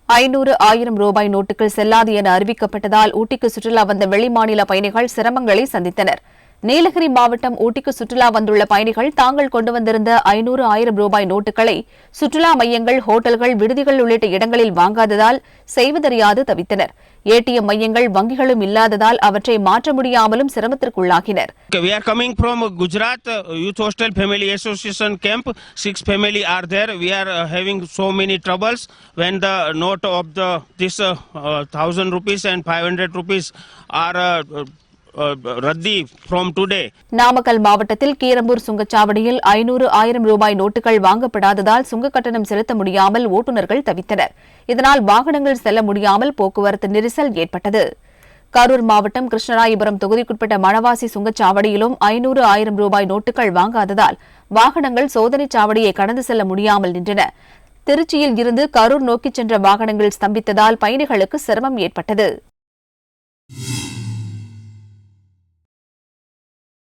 500, 1000 ரூபாய் நோட்டுகள் செல்லாது என அறிவிக்கப்பட்டதால் ஊட்டிக்கு சுற்றுலா வந்த வெளிமாநில பயணிகள் சிரமங்களை சந்தித்தனர். நீலகிரி மாவட்டம் ஊட்டிக்கு சுற்றுலா வந்துள்ள பயணிகள் தாங்கள் கொண்டு வந்திருந்த 500, 1000 ரூபாய் நோட்டுகளை சுற்றுலா மையங்கள், ஹோட்டல்கள், விடுதிகள் உள்ளிட்ட இடங்களில் வாங்காததால் செய்வதறியாது தவித்தனர். ஏடிஎம் மையங்கள், வங்கிகளும் இல்லாததால் அவற்றை மாற்ற முடியாமலும் சிரமத்திற்குள்ளாகினர். We are coming from Gujarat Youth Hostel Family Association camp. 6 family are there. We are having so many troubles when the note of this 1000 rupees and 500 rupees are Raddi from today. Namakkal மாவட்டத்தில் கீரம்பூர் சுங்கச்சாவடியில் 500, 1000 ரூபாய் நோட்டுகள் வாங்கப்படாததால் சுங்க கட்டணம் செலுத்த முடியாமல் ஓட்டுநர்கள் தவித்தனர். இதனால் வாகனங்கள் செல்ல முடியாமல் போக்குவரத்து நெரிசல் ஏற்பட்டது. கரூர் மாவட்டம் கிருஷ்ணராயபுரம் தொகுதிக்குட்பட்ட மணவாசி சுங்கச்சாவடியிலும் 500, 1000 ரூபாய் நோட்டுகள் வாங்காததால் வாகனங்கள் சோதனைச் சாவடியை கடந்து செல்ல முடியாமல் நின்றன. திருச்சியில் இருந்து கரூர் நோக்கிச் சென்ற வாகனங்கள் ஸ்தம்பித்ததால் பயணிகளுக்கு சிரமம் ஏற்பட்டது.